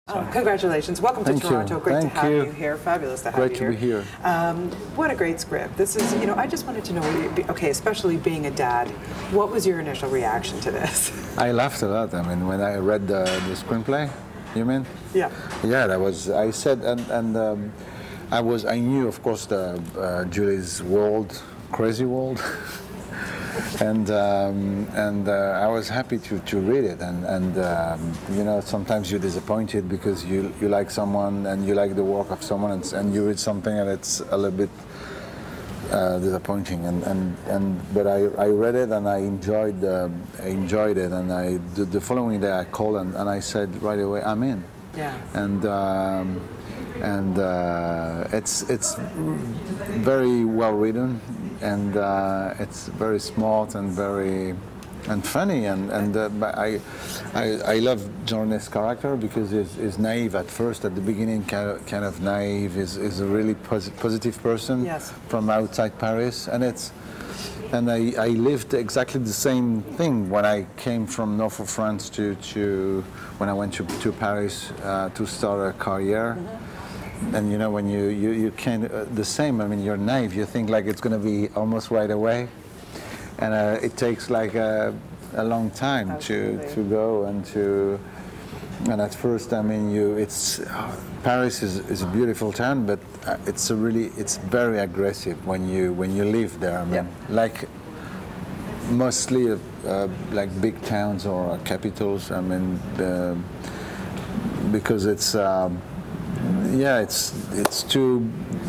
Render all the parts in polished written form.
Congratulations. Welcome to Toronto. Great to have you here. Fabulous to have you here. Great to be here. What a great script. This is, I just wanted to know, okay, especially being a dad, what was your initial reaction to this? I laughed a lot. I mean, when I read the screenplay, you mean? Yeah. Yeah, that was, I said, and I knew, of course, the Julie's world, crazy world. And I was happy to read it, and sometimes you're disappointed because you like someone and you like the work of someone, and you read something and it's a little bit disappointing, but I read it and I enjoyed it, and the following day I called and I said right away, I'm in. Yeah. And it's very well written, and it's very smart and very funny, but I love Journey's character because he's naive at first, at the beginning, kind of naive. Is a really positive person. Yes. From outside Paris, and I lived exactly the same thing when I came from north of France to when I went to Paris to start a career. Mm-hmm. And when you can the same. I mean, you're naive. You think like it's going to be almost right away, and it takes like a long time to go and at first, I mean, Paris is a beautiful town, but it's very aggressive when you live there. I mean, yeah. Like mostly like big towns or capitals. I mean, because it's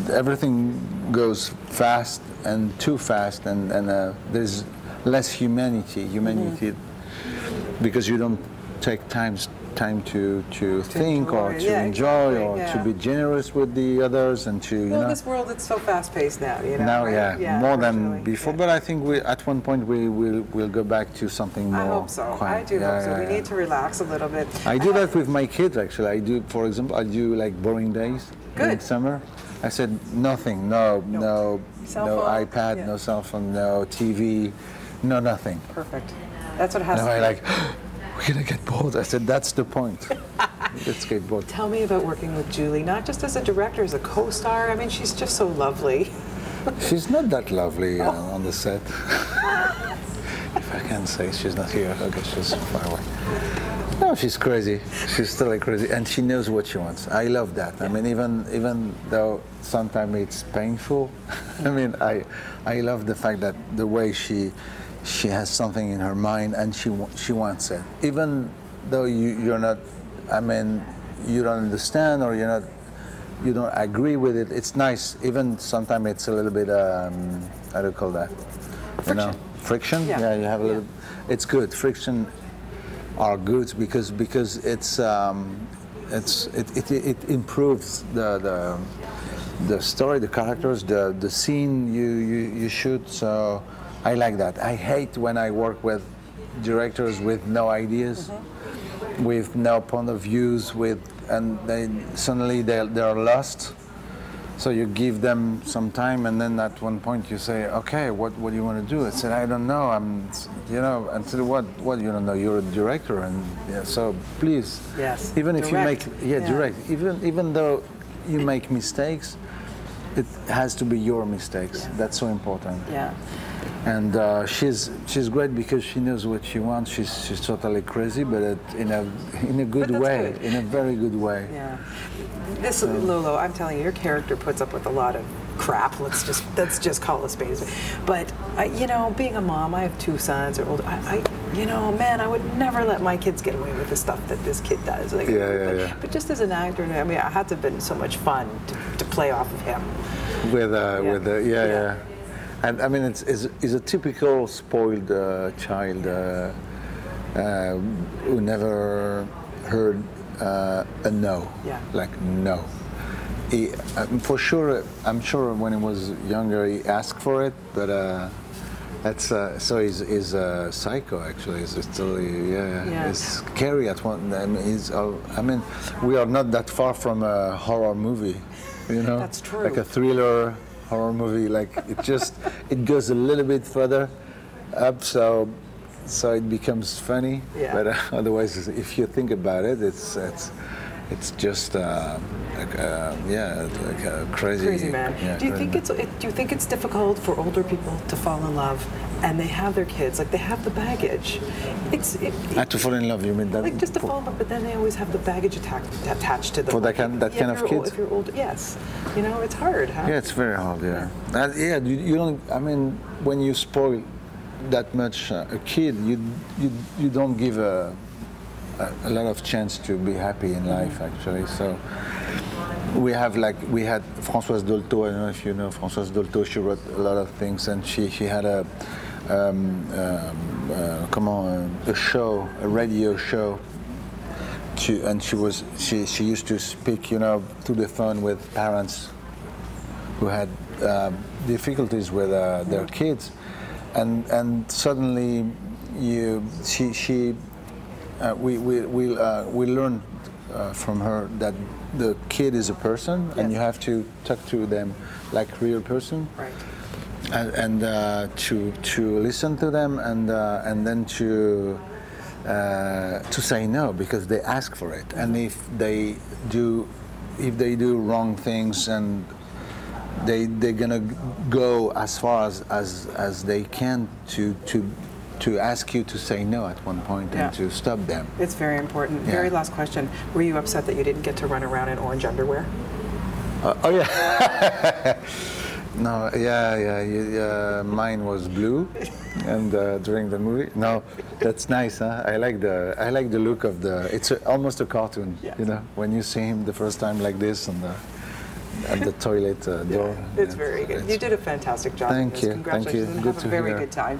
everything goes fast and too fast, and there's less humanity, mm-hmm. because you don't take time to think enjoy. Or to enjoy, or to be generous with the others, and to in this world it's so fast-paced now. Now, right? More than before. Yeah. But I think at one point we'll go back to something more. I hope so. Quiet. I do hope so. We need to relax a little bit. I do that with my kids actually. I do, for example, I do like boring days in summer. I said nothing, no iPad, no cell phone, no TV, no nothing. Perfect. That's what it has to be. I like. We're gonna get bored. I said, that's the point. Let's get bored. Tell me about working with Julie, not just as a director, as a co-star. I mean, she's just so lovely. She's not that lovely on the set. If I can say, she's not here. Okay, she's far away. No, she's crazy. She's totally crazy, and she knows what she wants. I love that. Yeah. I mean, even though sometimes it's painful, I mean, I love the fact that the way she has something in her mind and she wants it, even though you're not. I mean, you don't understand or you don't agree with it. It's nice. Even sometimes it's a little bit. How do you call that? Friction. Friction. Yeah, you have a little. It's good. Friction are good because it improves the story, the characters, the scene you shoot. So. I like that. I hate when I work with directors with no ideas, mm-hmm. with no point of views, and suddenly they're lost. So you give them some time, and then at one point you say, "Okay, what do you want to do?" I said, "I don't know. And said, "What you don't know? You're a director, and so please, yes, even if direct. you make direct, even though you make mistakes, it has to be your mistakes. Yeah. That's so important." Yeah. And she's great because she knows what she wants. She's totally crazy, but in a good way, good. In a very good way. Yeah. This Lolo, I'm telling you, your character puts up with a lot of crap. Let's just call it a spade. But being a mom, I have 2 sons. They're older. I would never let my kids get away with the stuff that this kid does. Like, But just as an actor, I mean, it had to have been so much fun to play off of him. Yeah. And I mean, it's a typical spoiled child who never heard a no. Yeah. Like no. For sure, I'm sure when he was younger he asked for it, but that's so he's a psycho actually. It's totally It's scary at one. I mean, we are not that far from a horror movie, That's true. Like a thriller. Horror movie, like it goes a little bit further up, so it becomes funny. Yeah. But otherwise, if you think about it, it's it's just yeah, like a crazy. Crazy man. Yeah, Do you crazy think man. do you think it's difficult for older people to fall in love, and they have their kids, like they have the baggage? To fall in love, you mean that? Like just to fall in love, but then they always have the baggage attached to them. For that kind of kids? If you're old, yes. You know, it's hard, huh? Yeah, it's very hard. Yeah, yeah. You don't. I mean, when you spoil that much a kid, you don't give a lot of chance to be happy in life, actually. So we had Françoise Dolto. I don't know if you know Françoise Dolto. She wrote a lot of things, and she had a show, a radio show. And she used to speak, you know, through the phone with parents who had difficulties with their kids, and suddenly we learned from her that the kid is a person, and you have to talk to them like a real person, Right. and to listen to them, and then to say no because they ask for it, and if they do wrong things, and they're gonna go as far as they can to ask you to say no at one point, Yeah. and to stop them. It's very important. Yeah. Very last question. Were you upset that you didn't get to run around in orange underwear? Oh yeah. No, yeah. Mine was blue, and during the movie. No, that's nice, huh? I like the look of the. It's almost a cartoon, Yes. you know. When you see him the first time like this at the toilet door. It's very good. You did a fantastic job. in Thank this. you. Congratulations. Thank you. And Good have to a very hear. good time.